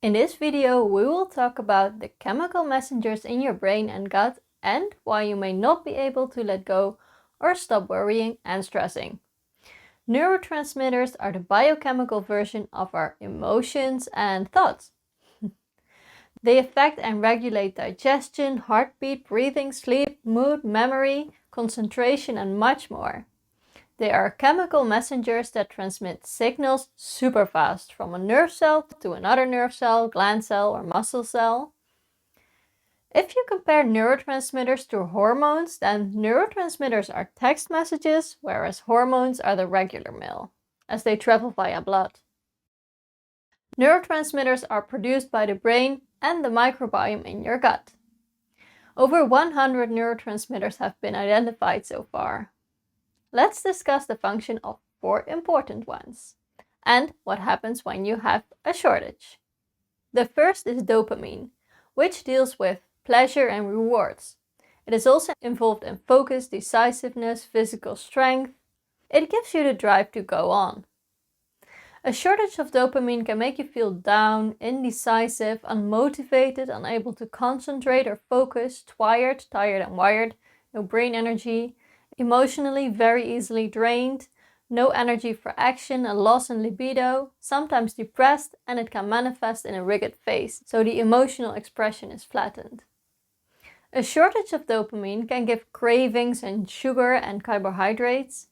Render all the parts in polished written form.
In this video, we will talk about the chemical messengers in your brain and gut and why you may not be able to let go or stop worrying and stressing. Neurotransmitters are the biochemical version of our emotions and thoughts. They affect and regulate digestion, heartbeat, breathing, sleep, mood, memory, concentration, and much more. They are chemical messengers that transmit signals super fast from a nerve cell to another nerve cell, gland cell, or muscle cell. If you compare neurotransmitters to hormones, then neurotransmitters are text messages, whereas hormones are the regular mail, as they travel via blood. Neurotransmitters are produced by the brain and the microbiome in your gut. Over 100 neurotransmitters have been identified so far. Let's discuss the function of 4 important ones and what happens when you have a shortage. The first is dopamine, which deals with pleasure and rewards. It is also involved in focus, decisiveness, physical strength. It gives you the drive to go on. A shortage of dopamine can make you feel down, indecisive, unmotivated, unable to concentrate or focus, tired and wired, no brain energy, emotionally very easily drained, no energy for action, a loss in libido, sometimes depressed, and it can manifest in a rigid face, so the emotional expression is flattened. A shortage of dopamine can give cravings in sugar and carbohydrates.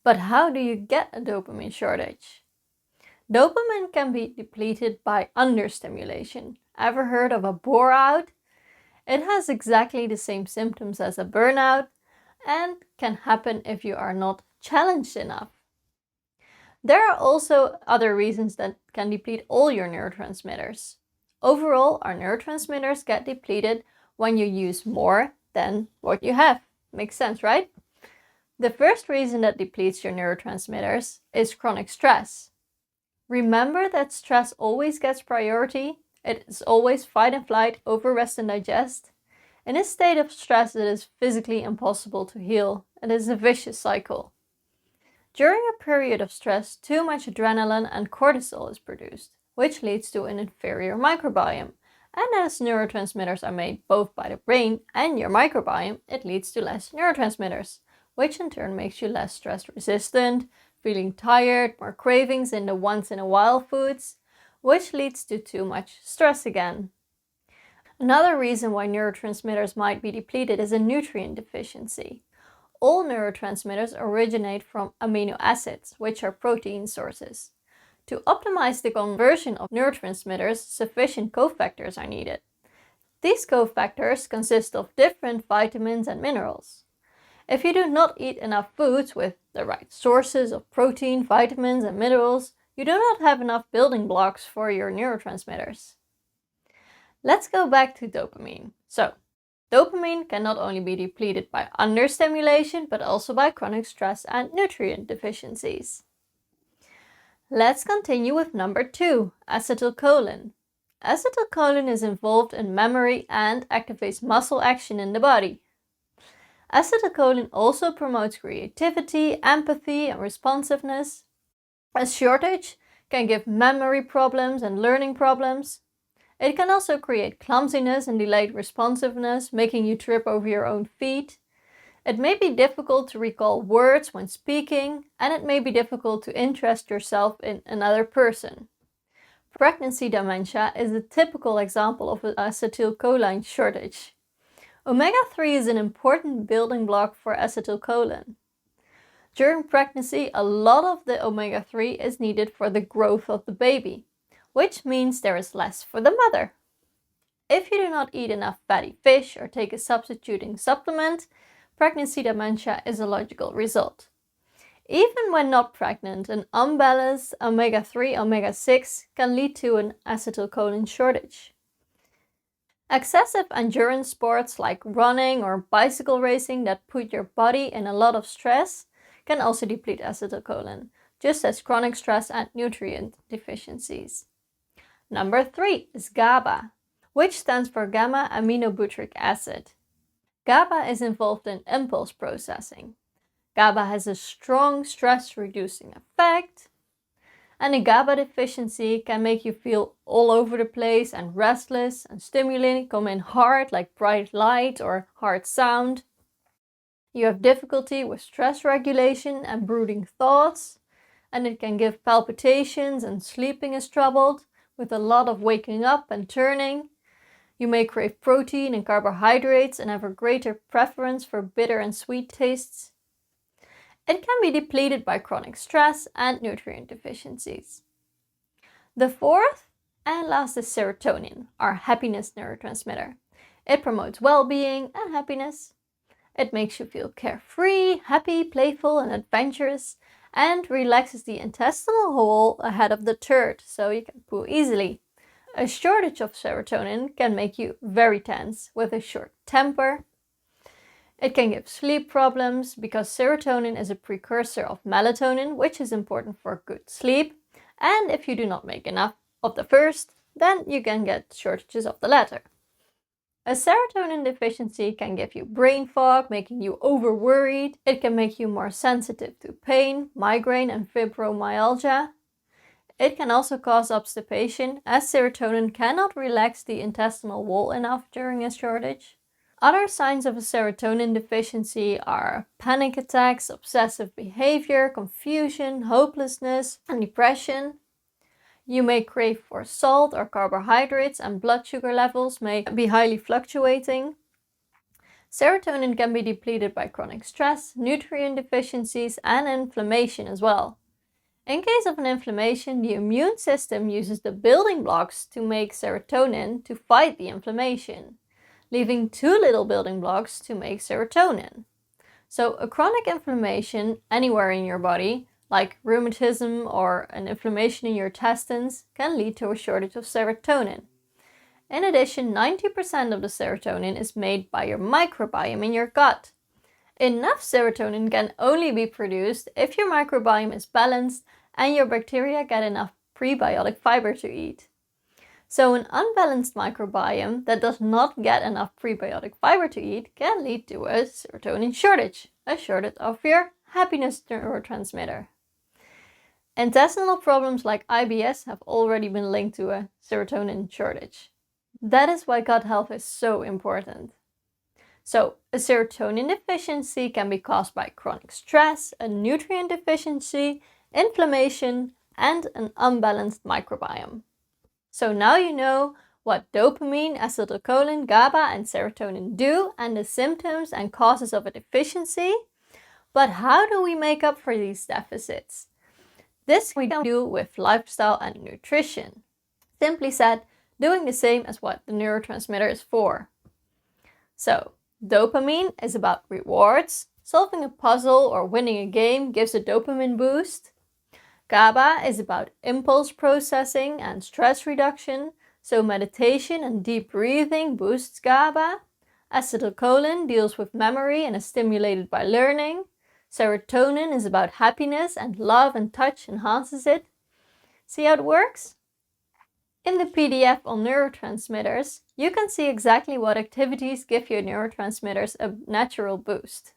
But how do you get a dopamine shortage? Dopamine can be depleted by understimulation. Ever heard of a bore out? It has exactly the same symptoms as a burnout and can happen if you are not challenged enough. There are also other reasons that can deplete all your neurotransmitters. Overall, our neurotransmitters get depleted when you use more than what you have. Makes sense, right? The first reason that depletes your neurotransmitters is chronic stress. Remember that stress always gets priority. It is always fight and flight over rest and digest. In a state of stress, it is physically impossible to heal. It is a vicious cycle. During a period of stress, too much adrenaline and cortisol is produced, which leads to an inferior microbiome. And as neurotransmitters are made both by the brain and your microbiome, it leads to less neurotransmitters, which in turn makes you less stress resistant, feeling tired, more cravings in the once-in-a-while foods, which leads to too much stress again. Another reason why neurotransmitters might be depleted is a nutrient deficiency. All neurotransmitters originate from amino acids, which are protein sources. To optimize the conversion of neurotransmitters, sufficient cofactors are needed. These cofactors consist of different vitamins and minerals. If you do not eat enough foods with the right sources of protein, vitamins, and minerals, you do not have enough building blocks for your neurotransmitters. Let's go back to dopamine. So, dopamine can not only be depleted by understimulation, but also by chronic stress and nutrient deficiencies. Let's continue with number 2, acetylcholine. Acetylcholine is involved in memory and activates muscle action in the body. Acetylcholine also promotes creativity, empathy, and responsiveness. A shortage can give memory problems and learning problems. It can also create clumsiness and delayed responsiveness, making you trip over your own feet. It may be difficult to recall words when speaking, and it may be difficult to interest yourself in another person. Pregnancy dementia is a typical example of an acetylcholine shortage. Omega-3 is an important building block for acetylcholine. During pregnancy, a lot of the omega-3 is needed for the growth of the baby, which means there is less for the mother. If you do not eat enough fatty fish or take a substituting supplement, pregnancy dementia is a logical result. Even when not pregnant, an unbalanced omega-3, omega-6 can lead to an acetylcholine shortage. Excessive endurance sports like running or bicycle racing that put your body in a lot of stress can also deplete acetylcholine, just as chronic stress and nutrient deficiencies. Number 3 is GABA, which stands for gamma-aminobutyric acid. GABA is involved in impulse processing. GABA has a strong stress-reducing effect. And a GABA deficiency can make you feel all over the place and restless, and stimuli come in hard like bright light or hard sound. You have difficulty with stress regulation and brooding thoughts, and it can give palpitations and sleeping is troubled with a lot of waking up and turning. You may crave protein and carbohydrates and have a greater preference for bitter and sweet tastes. It can be depleted by chronic stress and nutrient deficiencies. The fourth and last is serotonin, our happiness neurotransmitter. It promotes well-being and happiness. It makes you feel carefree, happy, playful, and adventurous, and relaxes the intestinal wall ahead of the turd, so you can poo easily. A shortage of serotonin can make you very tense with a short temper. It can give sleep problems because serotonin is a precursor of melatonin, which is important for good sleep. And if you do not make enough of the first, then you can get shortages of the latter. A serotonin deficiency can give you brain fog, making you over-worried. It can make you more sensitive to pain, migraine, and fibromyalgia. It can also cause obstipation, as serotonin cannot relax the intestinal wall enough during a shortage. Other signs of a serotonin deficiency are panic attacks, obsessive behavior, confusion, hopelessness, and depression. You may crave for salt or carbohydrates, and blood sugar levels may be highly fluctuating. Serotonin can be depleted by chronic stress, nutrient deficiencies, and inflammation as well. In case of an inflammation, the immune system uses the building blocks to make serotonin to fight the inflammation, leaving too little building blocks to make serotonin. So a chronic inflammation anywhere in your body, like rheumatism or an inflammation in your intestines, can lead to a shortage of serotonin. In addition, 90% of the serotonin is made by your microbiome in your gut. Enough serotonin can only be produced if your microbiome is balanced and your bacteria get enough prebiotic fiber to eat. So an unbalanced microbiome that does not get enough prebiotic fiber to eat can lead to a serotonin shortage, a shortage of your happiness neurotransmitter. Intestinal problems like IBS have already been linked to a serotonin shortage. That is why gut health is so important. So a serotonin deficiency can be caused by chronic stress, a nutrient deficiency, inflammation, and an unbalanced microbiome. So now you know what dopamine, acetylcholine, GABA, and serotonin do and the symptoms and causes of a deficiency. But how do we make up for these deficits? This we do with lifestyle and nutrition. Simply said, doing the same as what the neurotransmitter is for. So, dopamine is about rewards. Solving a puzzle or winning a game gives a dopamine boost. GABA is about impulse processing and stress reduction, so meditation and deep breathing boosts GABA. Acetylcholine deals with memory and is stimulated by learning. Serotonin is about happiness, and love and touch enhances it. See how it works? In the PDF on neurotransmitters, you can see exactly what activities give your neurotransmitters a natural boost.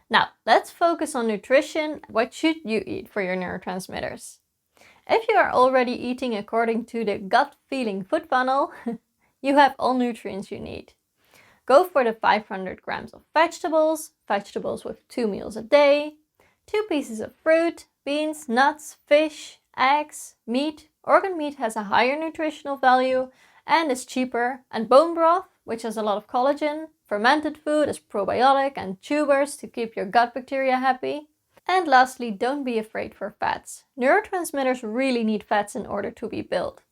Now, let's focus on nutrition. What should you eat for your neurotransmitters? If you are already eating according to the gut feeling food funnel, you have all nutrients you need. Go for the 500 grams of vegetables with 2 meals a day, 2 pieces of fruit, beans, nuts, fish, eggs, meat. Organ meat has a higher nutritional value and is cheaper, and bone broth, which has a lot of collagen. Fermented food is probiotic, and tubers to keep your gut bacteria happy. And lastly, don't be afraid for fats. Neurotransmitters really need fats in order to be built.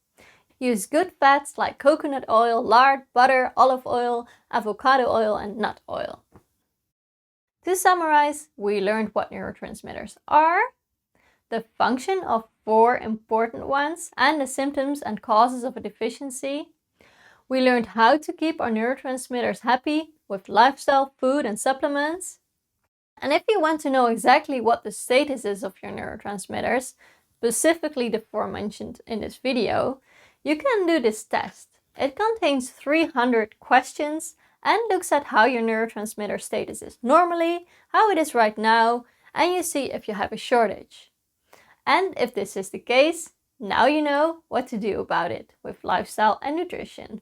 Use good fats like coconut oil, lard, butter, olive oil, avocado oil, and nut oil. To summarize, we learned what neurotransmitters are, the function of 4 important ones, and the symptoms and causes of a deficiency. We learned how to keep our neurotransmitters happy with lifestyle, food, and supplements. And if you want to know exactly what the status is of your neurotransmitters, specifically the 4 mentioned in this video, you can do this test. It contains 300 questions and looks at how your neurotransmitter status is normally, how it is right now, and you see if you have a shortage. And if this is the case, now you know what to do about it with lifestyle and nutrition.